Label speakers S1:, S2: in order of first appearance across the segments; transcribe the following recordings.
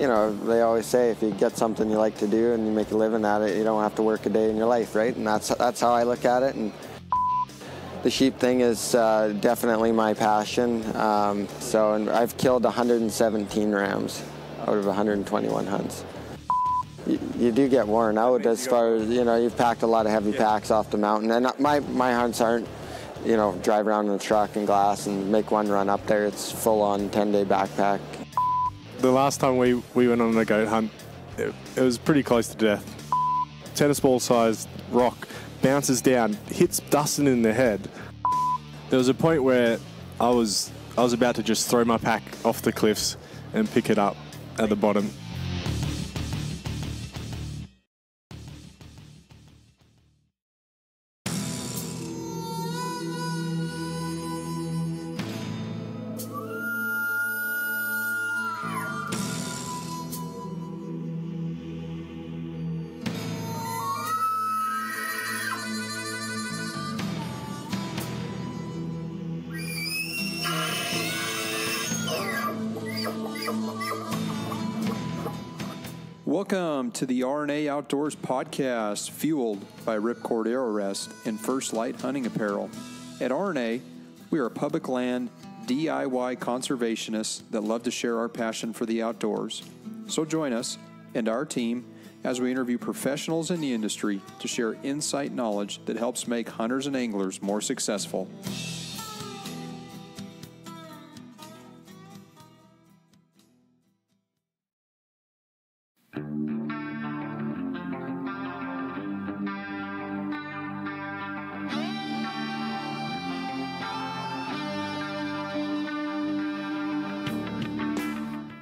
S1: you know, they always say if you get something you like to do and you make a living at it, you don't have to work a day in your life, right? And that's how I look at it. And the sheep thing is definitely my passion. And I've killed 117 rams out of 121 hunts. You do get worn out as far as, you know, you've packed a lot of heavy packs off the mountain. And my hunts aren't, you know, drive around in a truck and glass and make one run up there. It's full-on 10-day backpack.
S2: The last time we went on a goat hunt, it was pretty close to death. Tennis ball sized rock bounces down, hits Dustin in the head. There was a point where I was about to just throw my pack off the cliffs and pick it up at the bottom.
S3: Welcome to the RNA Outdoors podcast, fueled by Ripcord Arrow Rest and First Light Hunting Apparel. At RNA, we are public land DIY conservationists that love to share our passion for the outdoors. So join us and our team as we interview professionals in the industry to share insight knowledge that helps make hunters and anglers more successful.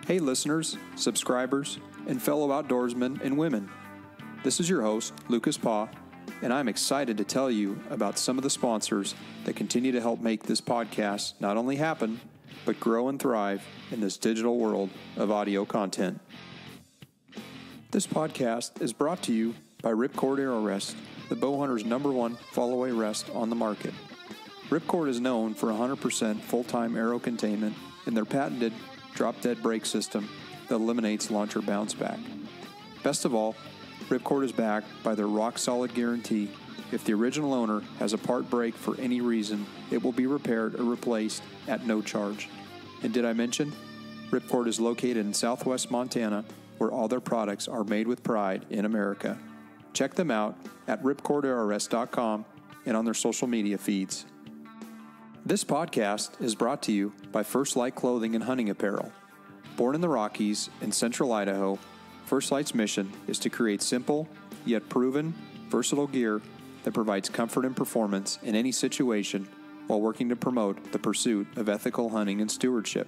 S3: Hey listeners, subscribers, and fellow outdoorsmen and women. This is your host, Lucas Paw, and I'm excited to tell you about some of the sponsors that continue to help make this podcast not only happen, but grow and thrive in this digital world of audio content. This podcast is brought to you by Ripcord Arrow Rest, the bow hunter's #1 fall-away rest on the market. Ripcord is known for 100% full-time arrow containment and their patented drop-dead brake system that eliminates launcher bounce back. Best of all, Ripcord is backed by their rock-solid guarantee. If the original owner has a part break for any reason, it will be repaired or replaced at no charge. And did I mention? Ripcord is located in southwest Montana, where all their products are made with pride in America. Check them out at ripcordarrowrest.com and on their social media feeds. This podcast is brought to you by First Light Clothing and Hunting Apparel. Born in the Rockies in central Idaho, First Light's mission is to create simple, yet proven, versatile gear that provides comfort and performance in any situation while working to promote the pursuit of ethical hunting and stewardship.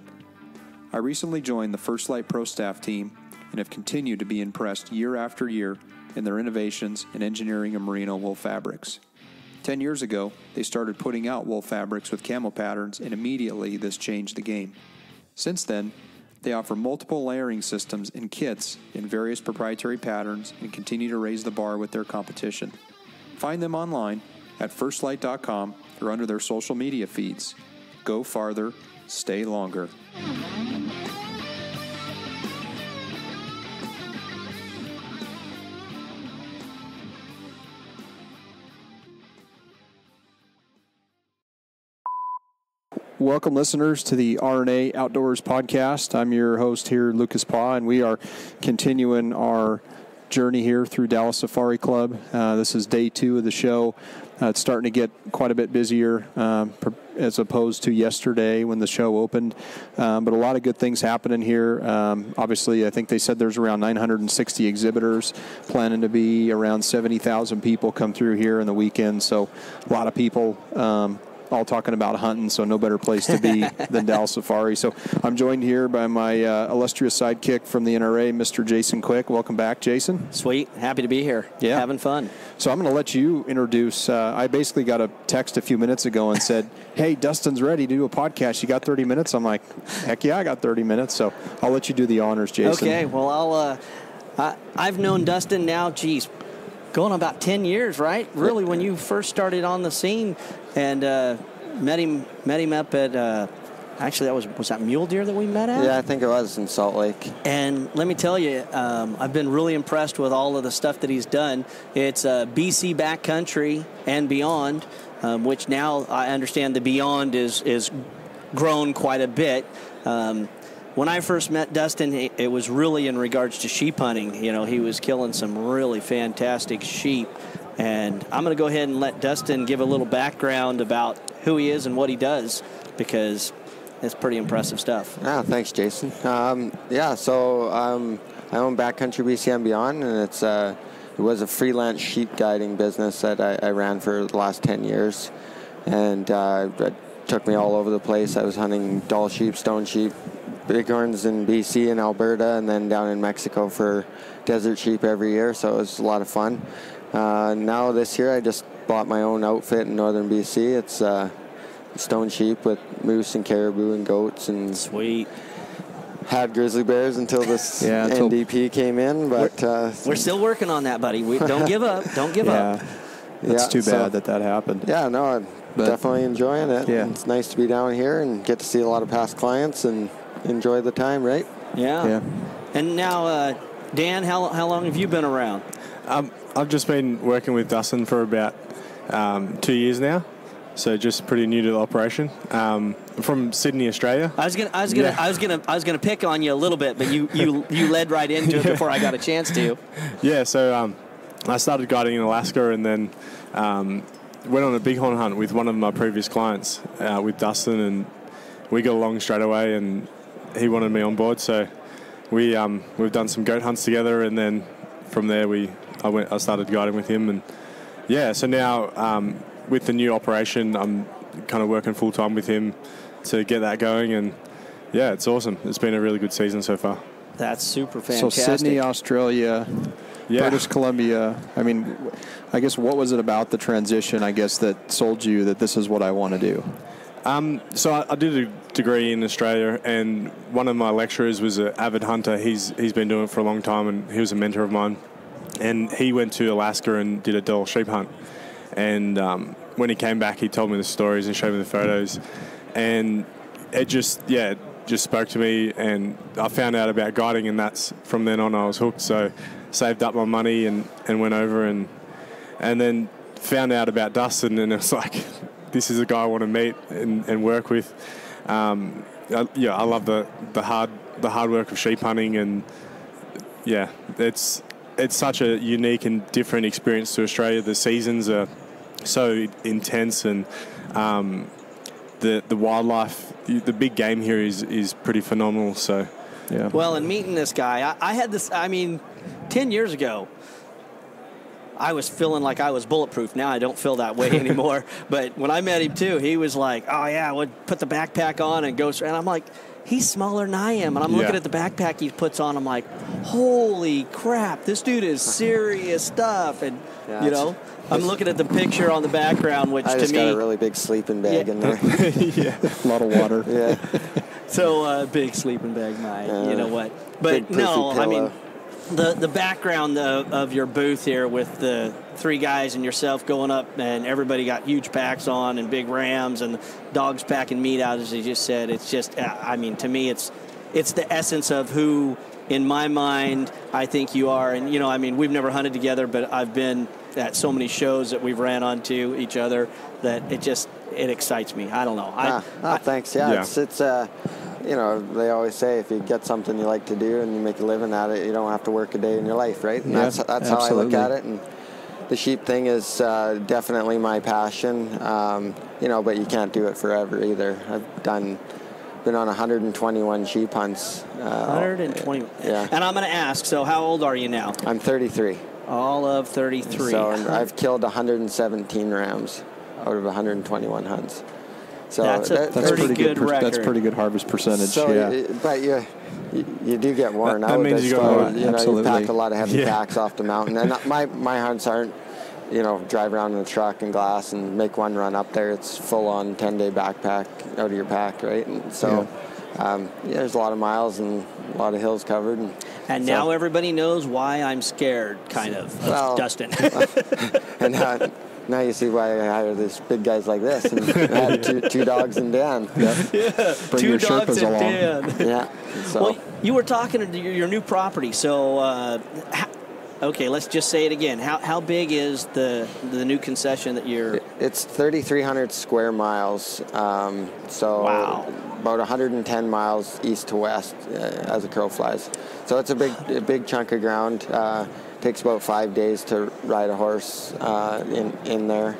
S3: I recently joined the First Light Pro Staff team and have continued to be impressed year after year in their innovations in engineering of merino wool fabrics. 10 years ago, they started putting out wool fabrics with camo patterns, and immediately this changed the game. Since then, they offer multiple layering systems and kits in various proprietary patterns and continue to raise the bar with their competition. Find them online at firstlight.com or under their social media feeds. Go farther, stay longer. Welcome, listeners, to the RNA Outdoors podcast. I'm your host here, Lucas Paw, and we are continuing our journey here through Dallas Safari Club. This is day 2 of the show. It's starting to get quite a bit busier as opposed to yesterday when the show opened, but a lot of good things happening here. Obviously, I think they said there's around 960 exhibitors, planning to be around 70,000 people come through here in the weekend, so a lot of people all talking about hunting, so no better place to be than Dallas Safari. So I'm joined here by my illustrious sidekick from the NRA, Mr. Jason Quick. Welcome back, Jason.
S4: Sweet. Happy to be here.
S3: Yeah.
S4: Having fun.
S3: So I'm going to let you introduce. I basically got a text a few minutes ago and said, hey, Dustin's ready to do a podcast. You got 30 minutes? I'm like, heck yeah, I got 30 minutes. So I'll let you do the honors, Jason.
S4: Okay. Well, I've known Dustin now, going on about 10 years, right? Really, when you first started on the scene, and met him up at Actually, was that mule deer that we met at?
S1: Yeah, I think it was in Salt Lake.
S4: And let me tell you, I've been really impressed with all of the stuff that he's done. It's BC Backcountry and Beyond, which now I understand the Beyond is grown quite a bit. When I first met Dustin, it was really in regards to sheep hunting. You know, he was killing some really fantastic sheep. And I'm going to go ahead and let Dustin give a little background about who he is and what he does, because it's pretty impressive stuff.
S1: Yeah, thanks, Jason. So I own Backcountry BC and Beyond, and it was a freelance sheep guiding business that I ran for the last 10 years. And it took me all over the place. I was hunting Dall sheep, stone sheep, bighorns in BC and Alberta, and then down in Mexico for desert sheep every year, so it was a lot of fun. Now this year I just bought my own outfit in northern BC. It's stone sheep with moose and caribou and goats, and
S4: sweet.
S1: Had grizzly bears until this NDP came in, but
S4: we're still working on that, buddy. We don't give up. Don't give up.
S5: That's too bad that happened.
S1: Yeah, no, I'm definitely enjoying it. Yeah. It's nice to be down here and get to see a lot of past clients and enjoy the time, right?
S4: Yeah. And now, Dan, how long have you been around?
S2: I've just been working with Dustin for about 2 years now, so just pretty new to the operation. From Sydney, Australia.
S4: I was gonna pick on you a little bit, but you led right into it before I got a chance to.
S2: Yeah, so I started guiding in Alaska, and then went on a bighorn hunt with one of my previous clients with Dustin, and we got along straight away, and he wanted me on board, so we've done some goat hunts together, and then from there I started guiding with him, and so now with the new operation I'm kind of working full time with him to get that going, and it's awesome. It's been a really good season so far.
S4: That's super fantastic.
S5: So Sydney, Australia, British Columbia. I mean, I guess what was it about the transition, I guess, that sold you that this is what I want to do?
S2: So I did a degree in Australia, and one of my lecturers was an avid hunter. He's been doing it for a long time, and he was a mentor of mine. And he went to Alaska and did a Dall sheep hunt. And when he came back, he told me the stories and showed me the photos. And it just spoke to me, and I found out about guiding, and that's from then on I was hooked. So saved up my money and went over, and then found out about Dustin, and it was like, this is a guy I want to meet and work with. I love the hard work of sheep hunting, and it's such a unique and different experience to Australia. The seasons are so intense, and the wildlife, the big game here is pretty phenomenal. So
S4: well, and meeting this guy, I had this. I mean, 10 years ago, I was feeling like I was bulletproof. Now I don't feel that way anymore. But when I met him too, he was like, "Oh yeah, I would put the backpack on and go." And I'm like, he's smaller than I am, and I'm looking at the backpack he puts on. I'm like, holy crap, this dude is serious stuff. And I'm looking at the picture on the background, which
S1: I
S4: to
S1: just
S4: me,
S1: got a really big sleeping bag in there.
S5: A lot of water.
S1: Yeah.
S4: So big sleeping bag, you know what? But no, I mean, the background of your booth here with the three guys and yourself going up, and everybody got huge packs on and big rams, and the dogs packing meat out, as you just said. It's just, I mean, to me, it's the essence of who, in my mind, I think you are. And, I mean, we've never hunted together, but I've been at so many shows that we've ran onto each other that it excites me. I don't know.
S1: Thanks. Yeah. It's they always say if you get something you like to do and you make a living at it, you don't have to work a day in your life, right? And that's how I look at it. And the sheep thing is definitely my passion, but you can't do it forever either. I've been on 121 sheep hunts.
S4: 120.
S1: Yeah.
S4: And I'm going to ask, so how old are you now?
S1: I'm 33.
S4: All of 33.
S1: So I've killed 117 rams out of 121 hunts. So
S4: that's pretty good record.
S5: That's pretty good harvest percentage.
S1: So, but you do get worn out.
S2: That means you
S1: pack a lot of heavy packs off the mountain. And my hunts aren't, drive around in a truck and glass and make one run up there. It's full on 10-day backpack out of your pack, right? And so there's a lot of miles and a lot of hills covered.
S4: And now everybody knows why I'm scared, kind of Dustin.
S1: And now you see why I hire these big guys like this. And I had two dogs and Dan.
S5: Yep.
S4: Yeah,
S5: Bring your Sherpas along.
S4: Dan.
S1: Yeah. So.
S4: Well, you were talking to your new property, so okay, let's just say it again. How big is the new concession that you're?
S1: It's 3,300 square miles. So
S4: wow.
S1: About 110 miles east to west as a crow flies. So it's a big chunk of ground. Takes about 5 days to ride a horse in there,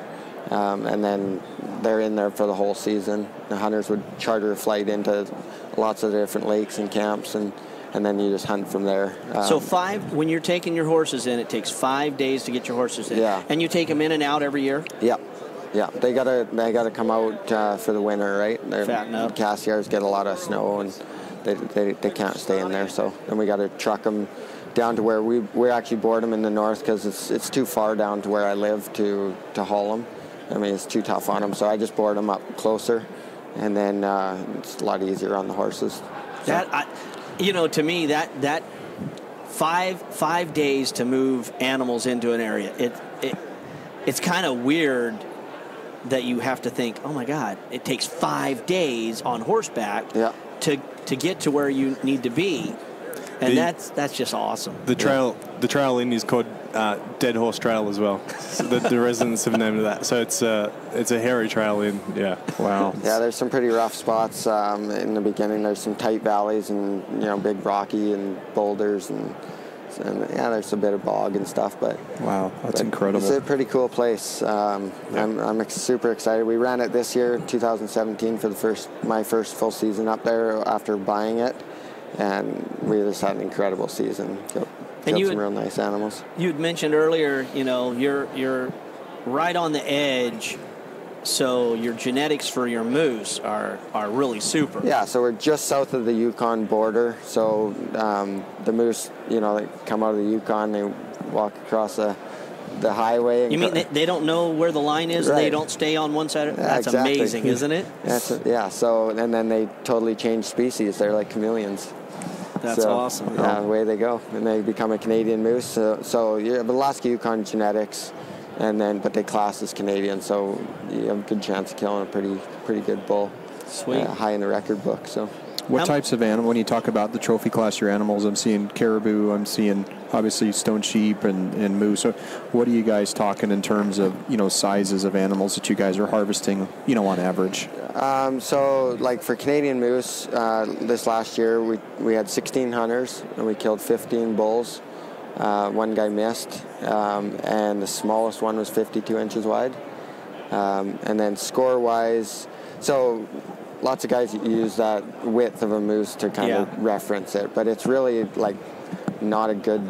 S1: and then they're in there for the whole season. The hunters would charter a flight into lots of different lakes and camps, and then you just hunt from there.
S4: So when you're taking your horses in, it takes 5 days to get your horses in.
S1: Yeah.
S4: And you take them in and out every year?
S1: Yeah. Yeah, they gotta come out for the winter, right?
S4: Fatten up.
S1: Cassiars get a lot of snow, and they can't stay in there. So then we got to truck them down to where we actually board them in the north, because it's too far down to where I live to haul them. I mean, it's too tough on them. So I just board them up closer, and then it's a lot easier on the horses. So.
S4: To me, that 5 days to move animals into an area, it's kind of weird that you have to think, oh my God, it takes 5 days on horseback to get to where you need to be. And that's just awesome.
S2: The trail in is called Dead Horse Trail as well. So the residents have named it that. So it's a hairy trail in. Yeah.
S5: Wow.
S1: Yeah, there's some pretty rough spots in the beginning. There's some tight valleys and big rocky and boulders and there's a bit of bog and stuff. But
S5: wow, that's incredible.
S1: It's a pretty cool place. I'm super excited. We ran it this year, 2017, for my first full season up there after buying it. And we just had an incredible season. Killed some real nice animals.
S4: You had mentioned earlier, you're right on the edge, so your genetics for your moose are really super.
S1: Yeah, so we're just south of the Yukon border. So the moose, they come out of the Yukon, they walk across the highway.
S4: You mean they don't know where the line is,
S1: right.
S4: And they don't stay on one side? That's
S1: exactly.
S4: Amazing, isn't it?
S1: So, and then they totally change species. They're like chameleons.
S4: That's awesome.
S1: Yeah, away they go, and they become a Canadian moose. So you have Alaska Yukon genetics, but they class as Canadian, so you have a good chance of killing a pretty good bull.
S4: Sweet.
S1: High in the record book. So.
S5: What types of animal, when you talk about the trophy class, your animals, I'm seeing caribou, I'm seeing obviously stone sheep and moose. So what are you guys talking in terms of, sizes of animals that you guys are harvesting, on average?
S1: So like for Canadian moose, this last year we had 16 hunters and we killed 15 bulls. One guy missed, and the smallest one was 52 inches wide. And then score-wise, so lots of guys use that width of a moose to kind of reference it, but it's really like not a good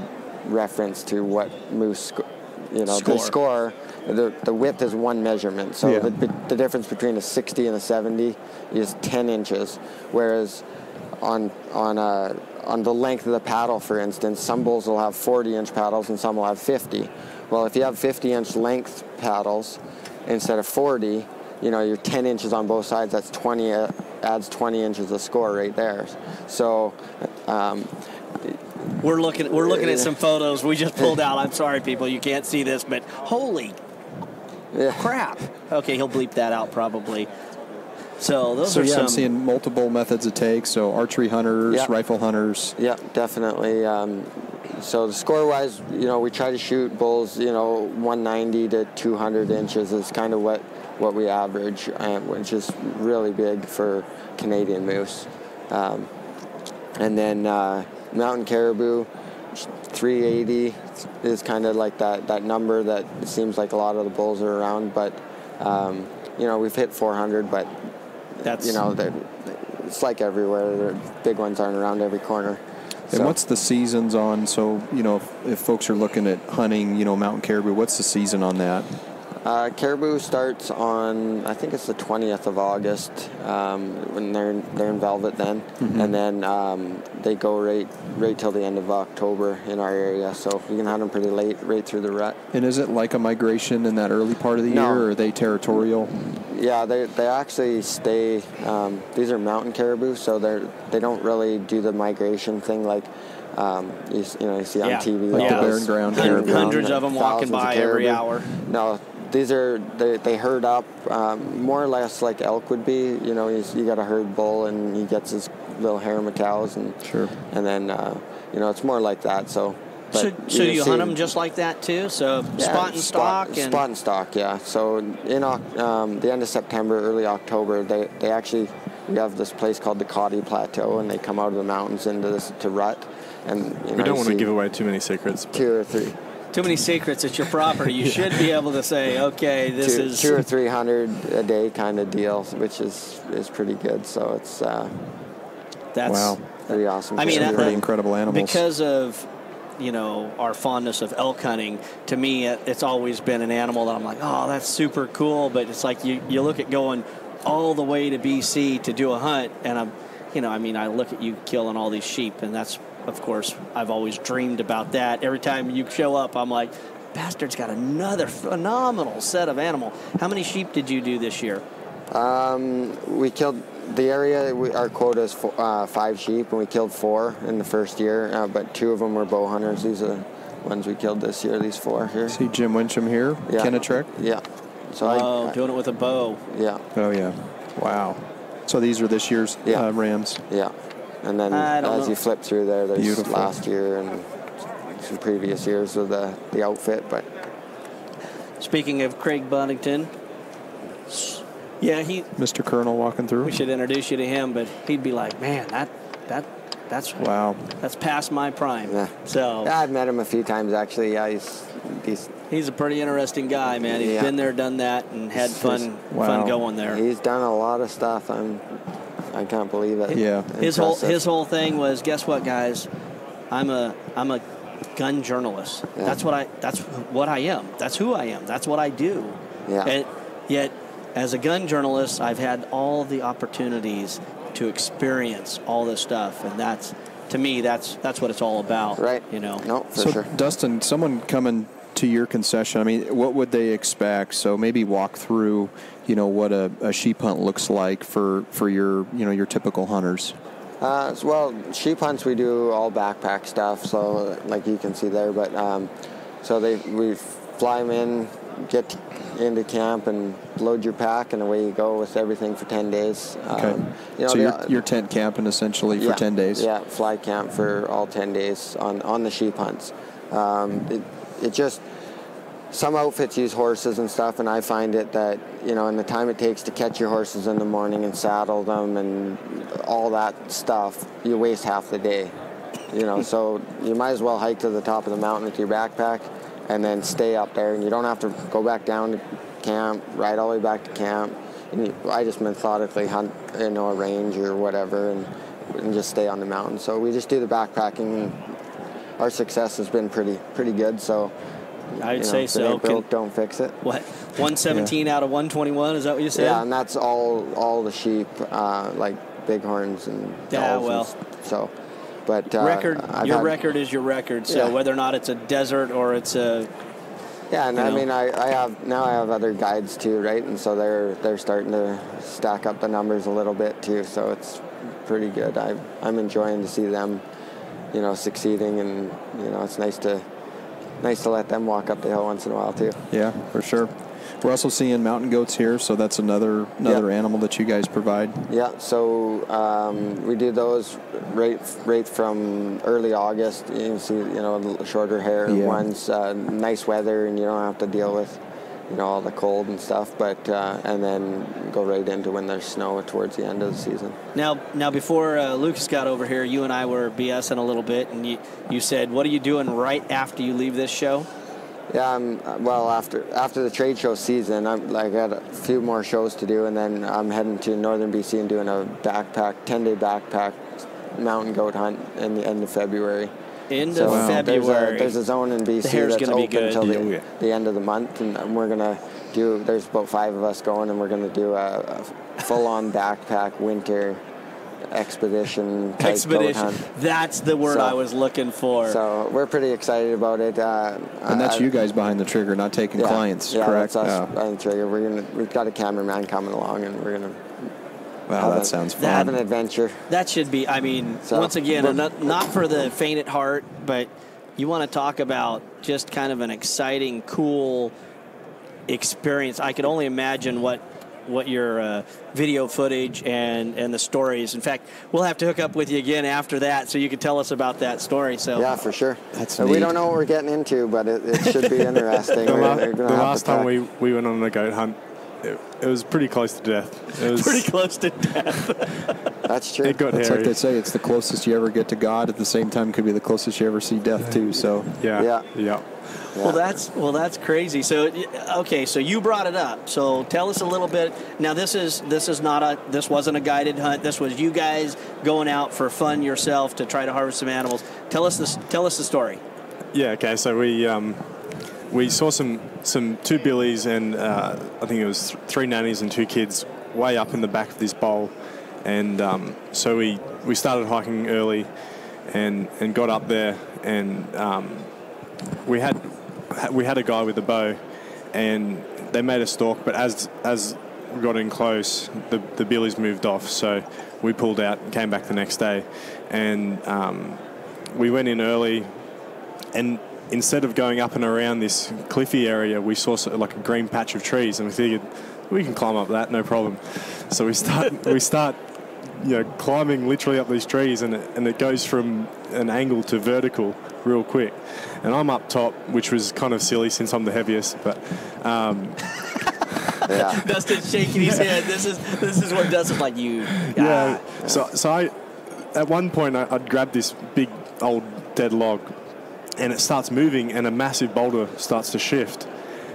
S1: reference to what moose, the score. The width is one measurement, so the difference between a 60 and a 70 is 10 inches, whereas on the length of the paddle, for instance, some bulls will have 40-inch paddles and some will have 50. Well, if you have 50-inch length paddles instead of 40, you're 10 inches on both sides. That's 20. Adds 20 inches of score right there. So.
S4: We're looking at some photos we just pulled out. I'm sorry, people, you can't see this, but holy crap! Okay, he'll bleep that out probably. So those are some.
S5: I'm seeing multiple methods of take. So archery hunters, rifle hunters.
S1: Yeah, definitely. So the score-wise, we try to shoot bulls, 190 to 200 inches is kind of what we average, which is really big for Canadian moose. And then mountain caribou, 380 is kind of like that number that it seems like a lot of the bulls are around. But, we've hit 400, but,
S4: that's
S1: it's like everywhere. The big ones aren't around every corner.
S5: And what's the seasons on? So, if folks are looking at hunting, mountain caribou, what's the season on that?
S1: Caribou starts on, I think it's the 20th of August, when they're in velvet then, and then they go right till the end of October in our area. So you can hunt them pretty late, right through the rut.
S5: And is it like a migration in that early part of the year, or are they territorial?
S1: Yeah, they actually stay. These are mountain caribou, so they don't really do the migration thing like you see on TV.
S5: Like the barren ground caribou.
S4: Hundreds of them walking by every hour.
S1: No, these are they herd up more or less like elk would be. You got a herd bull and he gets his little harem of cows and then it's more like that. So
S4: you hunt them just like that too? So spot and stock?
S1: Spot and stock, yeah. So in the end of September, early October, we have this place called the Coddy Plateau, and they come out of the mountains to rut. And
S2: we don't want to give away too many secrets.
S1: 2 or 3.
S4: Too many secrets. It's your property. You should be able to say, okay, this is
S1: 200 or 300 a day kind of deal, which is pretty good. So it's
S4: that's
S1: pretty awesome.
S4: I mean,
S5: pretty incredible animals.
S4: Because of our fondness of elk hunting, to me, it's always been an animal that I'm like, oh, that's super cool. But it's like you look at going all the way to BC to do a hunt, and I look at you killing all these sheep, and that's, of course, I've always dreamed about that. Every time you show up, I'm like, bastard's got another phenomenal set of animal. How many sheep did you do this year?
S1: We killed the area. Our quota is 5 sheep, and we killed 4 in the first year. But 2 of them were bow hunters. These are the ones we killed this year. These 4 here.
S5: See Jim Wincham here, Kennetrek.
S1: Yeah. So
S4: doing it with a bow.
S1: Yeah.
S5: Oh yeah. Wow. So these are this year's rams.
S1: Yeah. And then you flip through there's beautiful. Last year and some previous years of the outfit. But
S5: speaking of Craig Buddington, Mr. Colonel walking through.
S4: We should introduce you to him, but he'd be like, man, that's
S5: wow.
S4: That's past my prime.
S1: Yeah.
S4: So
S1: I've met him a few times actually. Yeah,
S4: he's a pretty interesting guy, man. He's been there, done that, and had fun going there.
S1: He's done a lot of stuff. I can't believe it.
S5: Yeah.
S4: His whole thing was, guess what, guys? I'm a gun journalist. Yeah. That's what I am. That's who I am. That's what I do.
S1: Yeah.
S4: And yet, as a gun journalist, I've had all the opportunities to experience all this stuff, and that's what it's all about.
S1: Right.
S5: No,
S1: for sure.
S5: Dustin, someone coming to your concession, I mean, what would they expect? So maybe walk through, what a sheep hunt looks like for your, your typical hunters.
S1: Well, sheep hunts, we do all backpack stuff, so like you can see there, but we fly them in, get into camp and load your pack, and away you go with everything for 10 days.
S5: Okay. So you're tent camping essentially for 10 days?
S1: Yeah, fly camp for all 10 days on the sheep hunts. It just, some outfits use horses and stuff, and I find it that, in the time it takes to catch your horses in the morning and saddle them and all that stuff, you waste half the day. So you might as well hike to the top of the mountain with your backpack and then stay up there, and you don't have to go back down to camp, ride all the way back to camp. I just methodically hunt, a range or whatever, and just stay on the mountain. So we just do the backpacking. Our success has been pretty good. So
S4: I'd say so.
S1: Broke, don't fix it.
S4: What? 117 out of 121? Is that what you said?
S1: Yeah, and that's all the sheep, like bighorns and dolls. So. But
S4: record is your record. So whether or not it's a desert or it's a
S1: and I mean I have other guides too, right? And so they're starting to stack up the numbers a little bit too. So it's pretty good. I'm enjoying to see them, succeeding, and it's nice to let them walk up the hill once in a while too.
S5: Yeah, for sure. We're also seeing mountain goats here, so that's another animal that you guys provide. Yeah,
S1: so we do those right from early August. You can see, shorter hair ones, nice weather, and you don't have to deal with, all the cold and stuff. But and then go right into when there's snow towards the end of the season.
S4: Now before Lucas got over here, you and I were BSing a little bit, and you said, "What are you doing right after you leave this show?"
S1: Yeah, well, after the trade show season, I got a few more shows to do, and then I'm heading to northern BC and doing a 10-day backpack mountain goat hunt in the end of February.
S4: End of February.
S1: There's a zone in BC
S4: hair's
S1: that's
S4: gonna be
S1: open
S4: good.
S1: until the end of the month, and we're gonna do. There's about 5 of us going, and we're gonna do a full-on backpack winter expedition goat hunt.
S4: That's the word I was looking for.
S1: So we're pretty excited about it.
S5: And that's you guys behind the trigger, not taking clients, correct?
S1: That's us behind the trigger. We've got a cameraman coming along, and we're gonna.
S5: Wow, that sounds fun.
S1: Have an adventure.
S4: That should be. I mean, once again, not for the faint at heart, but you want to talk about just kind of an exciting, cool experience. I could only imagine what your video footage and the stories. In fact, we'll have to hook up with you again after that so you can tell us about that story. So
S1: yeah, for sure.
S5: So
S1: we don't know what we're getting into, but it should be interesting.
S2: The last time we went on a goat hunt, it was pretty close to death. It was
S4: pretty close to death.
S1: That's true.
S2: It got
S5: It's
S2: hairy.
S5: like they say, it's the closest you ever get to God. At the same time, could be the closest you ever see death too. So
S2: Yeah.
S4: Well, that's crazy. So okay, so you brought it up. So tell us a little bit. Now this wasn't a guided hunt. This was you guys going out for fun yourself to try to harvest some animals. Tell us the story.
S2: Yeah. Okay. So we saw some 2 billies and I think it was 3 nannies and 2 kids way up in the back of this bowl, and so we started hiking early and got up there, and we had a guy with a bow, and they made a stalk, but as we got in close, the billies moved off, so we pulled out and came back the next day, and we went in early, and instead of going up and around this cliffy area, we saw like a green patch of trees, and we figured we can climb up that, no problem. So we start climbing literally up these trees, and it goes from an angle to vertical real quick. And I'm up top, which was kind of silly since I'm the heaviest, but
S4: Dustin's shaking his head. This is what Dustin's like, you.
S2: Yeah. So I, at one point, I'd grabbed this big old dead log, and it starts moving, and a massive boulder starts to shift.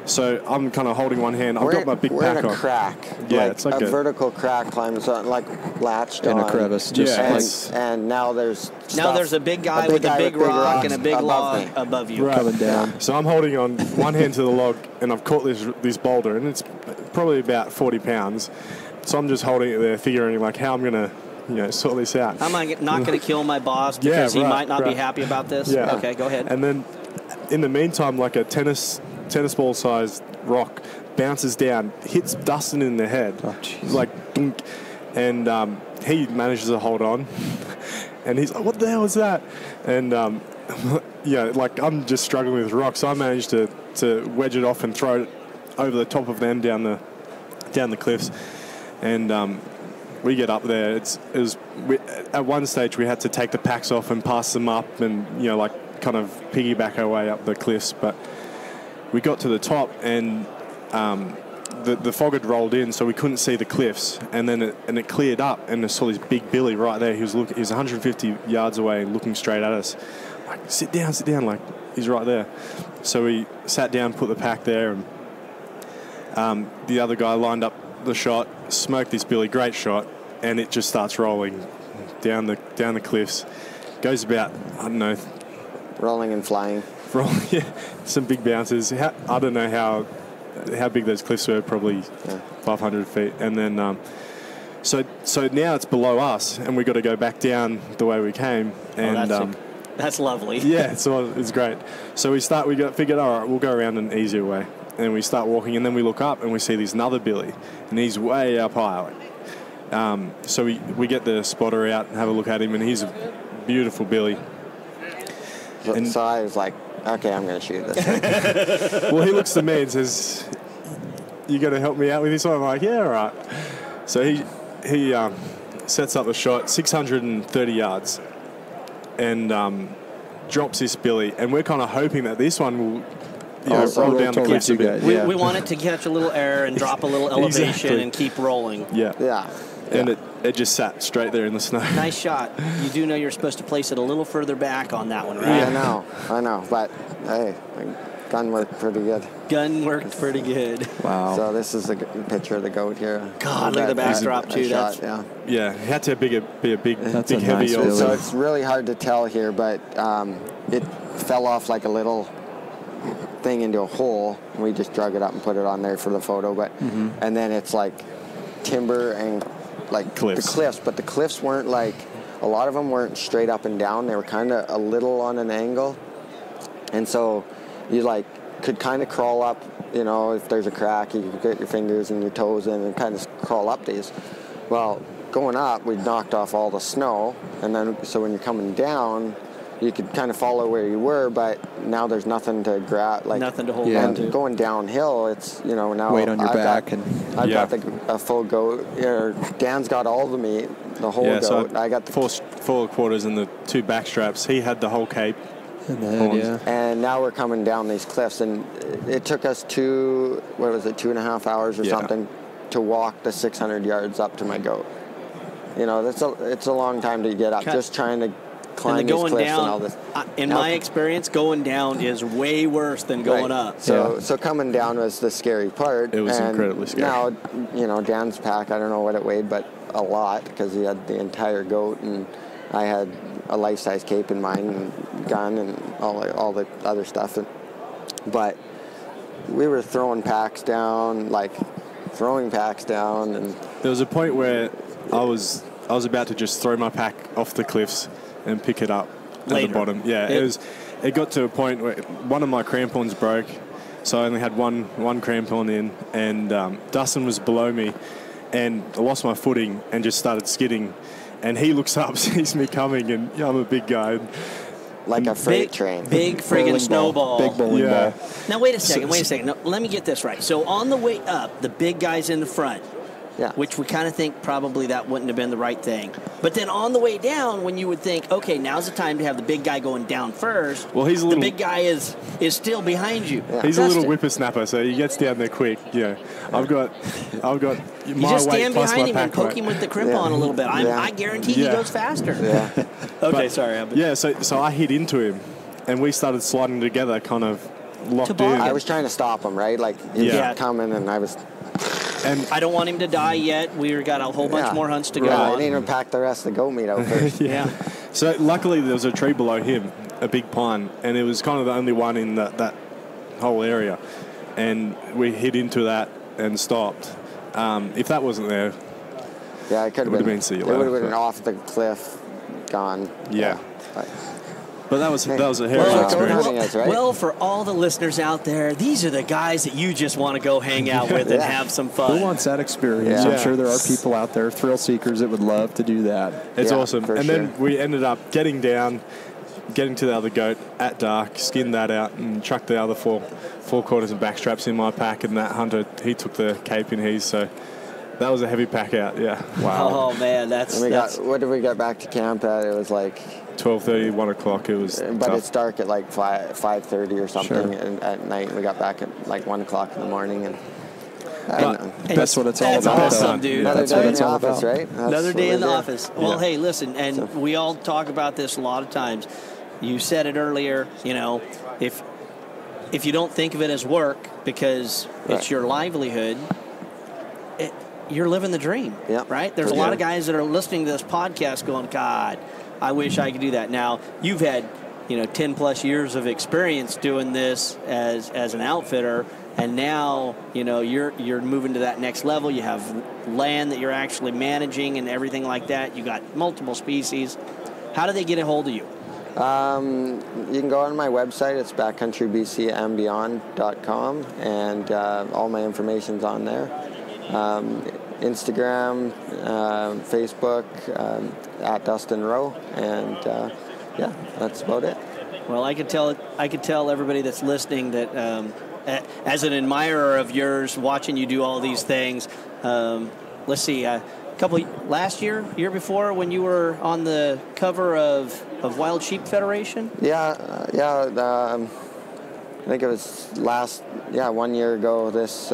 S2: So I'm kind of holding one hand. I've got my big pack on.
S1: We're in a crack.
S2: Yeah,
S1: like
S2: it's like
S1: a vertical crack climbing, so like latched
S5: in
S1: on.
S5: a crevice.
S1: And now there's
S4: a big guy with a big rock and a big log above you.
S5: Coming down.
S2: So I'm holding on one hand to the log, and I've caught this boulder, and it's probably about 40 pounds. So I'm just holding it there, figuring like how I'm gonna sort this out.
S4: I'm not going to kill my boss because he might not be happy about this.
S2: Yeah.
S4: Okay, go ahead.
S2: And then, in the meantime, like a tennis ball sized rock bounces down, hits Dustin in the head, like dunk, and he manages to hold on, and he's like, "What the hell was that?" And like I'm just struggling with rocks, so I managed to wedge it off and throw it over the top of them down the cliffs, and we get up there. At one stage we had to take the packs off and pass them up, and like kind of piggyback our way up the cliffs. But we got to the top, and the fog had rolled in, so we couldn't see the cliffs. And then it cleared up, and I saw this big billy right there. He was 150 yards away, looking straight at us. Like, sit down. Like, he's right there. So we sat down, put the pack there, and the other guy lined up the shot, smoked this billy, great shot, and it just starts rolling down the cliffs. Goes about, I don't know,
S1: rolling and flying.
S2: Yeah, some big bounces. I don't know how big those cliffs were, probably 500 feet. And then, so now it's below us, and we've got to go back down the way we came. And
S4: that's lovely.
S2: Yeah, so it's great. So we figured, all right, we'll go around an easier way. And we start walking, and then we look up, and we see this another billy, and he's way up high. So we get the spotter out and have a look at him, and he's a beautiful billy.
S1: So I was like, okay, I'm going to shoot this thing.
S2: Well, he looks to me and says, "You going to help me out with this one?" I'm like, "Yeah, all right." So he sets up the shot, 630 yards, and drops this billy, and we're kind of hoping that this one will roll down the cliffs a bit.
S4: We want it to catch a little air and drop a little elevation
S2: Exactly.
S4: and keep rolling.
S2: Yeah. And it just sat straight there in the snow.
S4: Nice shot. You do know you're supposed to place it a little further back on that one, right?
S1: Yeah, I know. But hey, gun worked pretty good.
S4: Gun worked pretty good.
S5: Wow.
S1: So this is a picture of the goat here.
S4: God, look at the backdrop too. That's
S1: yeah.
S2: Yeah, he had to be a big,
S5: That's
S2: big
S5: a
S2: heavy
S5: nice
S2: old.
S5: village.
S1: So it's really hard to tell here, but it fell off like a little thing into a hole, and we just drug it up and put it on there for the photo. But and then it's like timber and like
S2: Cliffs.
S1: the cliffs, but the cliffs weren't like, a lot of them weren't straight up and down. They were kind of a little on an angle, and so you like could kind of crawl up. You know, if there's a crack, you could get your fingers and your toes in and kind of crawl up these. Well, going up, we knocked off all the snow, and then so when you're coming down, you could kind of follow where you were, but now there's nothing to grab, like
S4: nothing to hold
S5: Yeah.
S4: on
S1: and
S4: to.
S1: going downhill, it's now
S5: Weight on your
S1: I've
S5: back
S1: got,
S5: and
S1: I've
S2: Yeah.
S1: got a full goat. Dan's got all the meat, the whole
S2: Yeah,
S1: goat.
S2: so
S1: I got the
S2: four quarters and the 2 back straps. He had the whole cape.
S5: in the head,
S2: horns.
S5: yeah.
S1: And now we're coming down these cliffs, and it took us 2.5 hours or
S2: Yeah.
S1: something to walk the 600 yards up to my goat. It's a long time to get up,
S4: Cut.
S1: just trying to
S4: And
S1: climb
S4: the
S1: these
S4: going
S1: cliffs
S4: down,
S1: and all this.
S4: in
S1: Now-
S4: my experience, going down is way worse than going
S1: Right.
S4: up.
S1: So coming down was the scary part.
S2: It was
S1: and
S2: incredibly scary.
S1: Now, Dan's pack, I don't know what it weighed, but a lot, because he had the entire goat, and I had a life-size cape in mine, and gun, and all the other stuff. But we were throwing packs down, and
S2: There was a point where I was about to just throw my pack off the cliffs and pick it up at
S4: Later.
S2: the bottom. Yeah, it got to a point where one of my crampons broke, so I only had one crampon in, and Dustin was below me, and I lost my footing and just started skidding. And he looks up, sees me coming, and I'm a big guy.
S1: like a freight train.
S4: Big friggin'
S5: Bowling ball.
S4: snowball.
S5: Big bowling
S2: Yeah.
S5: ball.
S4: Now, wait a second. Now, let me get this right. So, on the way up, the big guy's in the front,
S1: Yeah.
S4: which we kind of think probably that wouldn't have been the right thing. But then on the way down, when you would think, okay, now's the time to have the big guy going down first.
S2: Well, he's a
S4: the
S2: little-
S4: big guy is still behind you.
S2: He's a little
S4: Dustin,
S2: whippersnapper, so he gets down there quick. Yeah, I've got
S4: You
S2: my
S4: just
S2: weight
S4: stand
S2: plus
S4: behind
S2: my
S4: him and
S2: pack
S4: poke
S2: weight.
S4: him with the crimp
S1: Yeah.
S4: on a little bit.
S1: Yeah.
S4: I guarantee he
S2: Yeah.
S4: goes faster.
S1: Yeah.
S4: Okay,
S2: But-
S4: sorry.
S2: Yeah, so I hit into him, and we started sliding together, kind of locked in.
S4: Toboggan.
S1: I was trying to stop him, right? Like he was
S2: Yeah.
S1: coming, and I was.
S2: And
S4: I don't want him to die yet. We've got a whole bunch
S1: Yeah.
S4: more hunts to go
S1: Yeah, I
S4: on.
S1: didn't even pack the rest of the goat meat out first.
S4: Yeah.
S2: so luckily there was a tree below him, a big pine, and it was kind of the only one in that whole area, and we hit into that and stopped. If that wasn't there,
S1: Yeah, it could have
S2: would've
S1: been.
S2: been see you
S1: It would have
S2: later,
S1: been
S2: but-
S1: off the cliff, gone.
S2: Yeah.
S1: But
S2: but that was a
S1: Well,
S2: hairy
S1: goat
S2: experience.
S1: hunting is, right?
S4: Well, for all the listeners out there, these are the guys that you just want to go hang out with and
S1: Yeah.
S4: have some
S5: Who
S4: fun.
S5: wants that experience?
S1: Yeah.
S5: I'm sure there are people out there, thrill seekers, that would love to do that.
S2: It's
S1: Yeah,
S2: awesome.
S1: for
S2: And
S1: sure.
S2: then we ended up getting down, getting to the other goat at dark, skinned that out, and chucked the other four quarters and back straps in my pack. And that hunter, he took the cape in his, so that was a heavy pack out. Yeah,
S4: Oh man, that's
S1: and what did we get back to camp at? It was like,
S2: 12:30, 1 o'clock. It was
S1: but
S2: tough.
S1: it's dark at like 5:30 or something
S5: Sure.
S1: at night. We got back at like 1 o'clock in the morning, and
S5: That's what it's all
S4: that's
S5: about.
S4: awesome, dude.
S1: another
S5: That's
S1: day
S5: what
S1: in
S5: it's
S1: the
S5: all
S1: office,
S5: about.
S1: right? That's
S4: Another
S1: what
S4: day
S1: we
S4: in the
S1: do.
S4: office. Well,
S2: Yeah.
S4: hey, listen, and we all talk about this a lot of times. You said it earlier, if you don't think of it as work because it's
S1: Right.
S4: your livelihood, you're living the dream,
S1: Yep.
S4: right? There's a
S1: For
S4: lot
S1: sure.
S4: of guys that are listening to this podcast going, God, I wish I could do that. Now, you've had, 10 plus years of experience doing this as an outfitter, and now, you're moving to that next level. You have land that you're actually managing and everything like that. You got multiple species. How do they get a hold of you?
S1: You can go on my website. It's backcountrybcandbeyond.com, and all my information's on there. Instagram, Facebook, at Dustin Roe, and yeah, that's about it.
S4: Well, I could tell everybody that's listening that as an admirer of yours, watching you do all these things. Let's see, last year year before, when you were on the cover of Wild Sheep Federation.
S1: I think it was 1 year ago this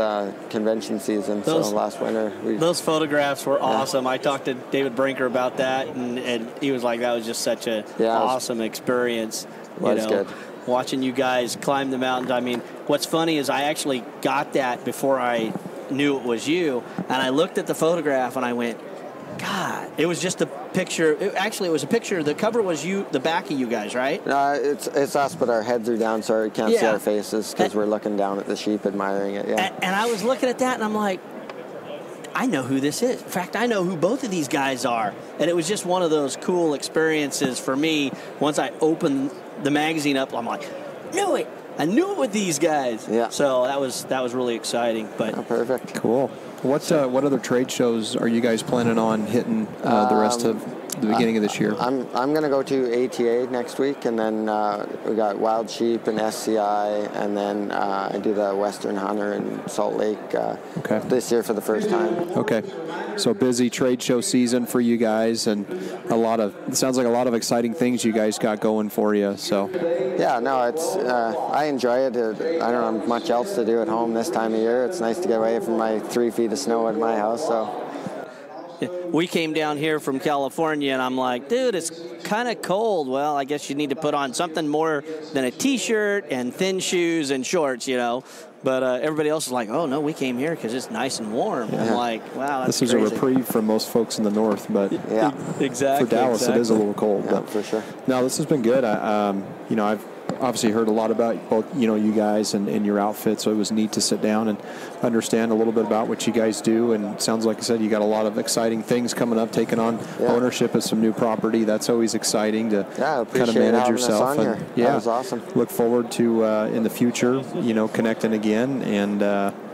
S1: convention season.
S4: Those-
S1: so last winter.
S4: Those photographs were awesome. I talked to David Brinker about that, and he was like, that was just such a
S1: Yeah, it was-
S4: awesome experience.
S1: was good.
S4: watching you guys climb the mountains. I mean, what's funny is I actually got that before I knew it was you, and I looked at the photograph and I went, God, it was just a picture. It was a picture. The cover was you, the back of you guys, right?
S1: It's us, but our heads are down, so we can't see our faces because we're looking down at the sheep, admiring it. Yeah.
S4: And I was looking at that, and I'm like, I know who this is. In fact, I know who both of these guys are. And it was just one of those cool experiences for me. Once I opened the magazine up, I'm like, knew it. I knew it with these guys.
S1: Yeah.
S4: So that was really exciting. But
S1: perfect.
S5: Cool. What other trade shows are you guys planning on hitting the rest of the beginning of this year?
S1: I'm going to go to ATA next week, and then we got Wild Sheep and SCI, and then I do the Western Hunter in Salt Lake this year for the first time.
S5: Okay. So busy trade show season for you guys, and it sounds like a lot of exciting things you guys got going for you. So.
S1: Yeah, no, it's I enjoy it. I don't have much else to do at home this time of year. It's nice to get away from my 3 feet of snow at my house. So.
S4: We came down here from California, and I'm like, dude, it's kind of cold. Well, I guess you need to put on something more than a T-shirt and thin shoes and shorts, you know. But everybody else is like, oh, no, we came here because it's nice and warm. Yeah. I'm like, wow, that's
S5: crazy.
S4: This
S5: is a reprieve for most folks in the north, but
S4: exactly,
S5: for Dallas, it is a little cold.
S1: Yeah,
S5: but
S1: for sure.
S5: No, this has been good. I've obviously heard a lot about both, you guys and your outfit, so it was neat to sit down and understand a little bit about what you guys do. And it sounds like I said, you got a lot of exciting things coming up, taking on ownership of some new property. That's always exciting to kind of manage yourself.
S1: And that was awesome.
S5: Look forward to in the future, connecting again. And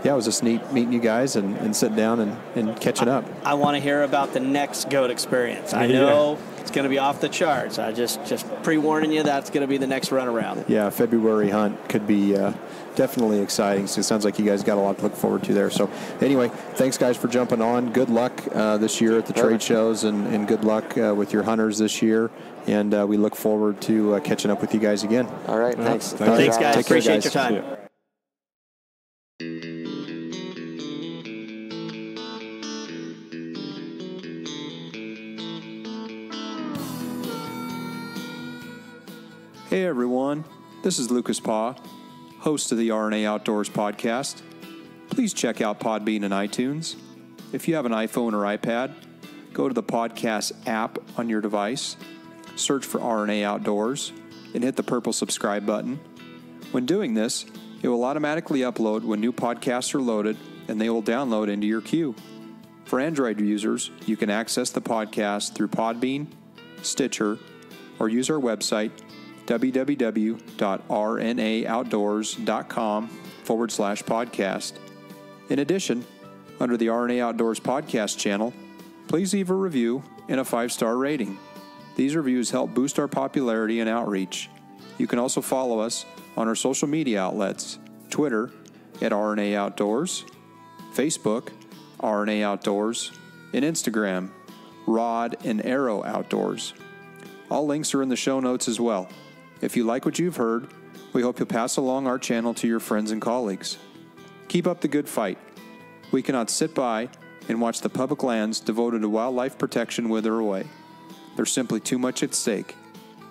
S5: it was just neat meeting you guys and sitting down and catching up.
S4: I want to hear about the next goat experience. I know it's going to be off the charts. I just pre-warning you, that's going to be the next run around.
S5: Yeah, February hunt could be definitely exciting. So it sounds like you guys got a lot to look forward to there. So anyway, thanks guys for jumping on. Good luck this year at the trade shows, and good luck with your hunters this year. And we look forward to catching up with you guys again.
S1: All right, thanks.
S4: Thanks guys.
S5: Take care,
S4: Appreciate
S5: guys.
S4: your time.
S3: Hey everyone, this is Lucas Paw, host of the RNA Outdoors podcast. Please check out Podbean and iTunes. If you have an iPhone or iPad, go to the podcast app on your device, search for RNA Outdoors, and hit the purple subscribe button. When doing this, it will automatically upload when new podcasts are loaded, and they will download into your queue. For Android users, you can access the podcast through Podbean, Stitcher, or use our website, www.rnaoutdoors.com/podcast. In addition, under the RNA Outdoors podcast channel, please leave a review and a 5-star rating. These reviews help boost our popularity and outreach. You can also follow us on our social media outlets, Twitter at RNA Outdoors, Facebook, RNA Outdoors, and Instagram, Rod and Arrow Outdoors. All links are in the show notes as well. If you like what you've heard, we hope you'll pass along our channel to your friends and colleagues. Keep up the good fight. We cannot sit by and watch the public lands devoted to wildlife protection wither away. There's simply too much at stake.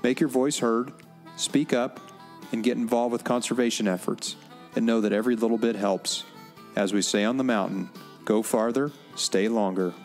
S3: Make your voice heard, speak up, and get involved with conservation efforts, and know that every little bit helps. As we say on the mountain, go farther, stay longer.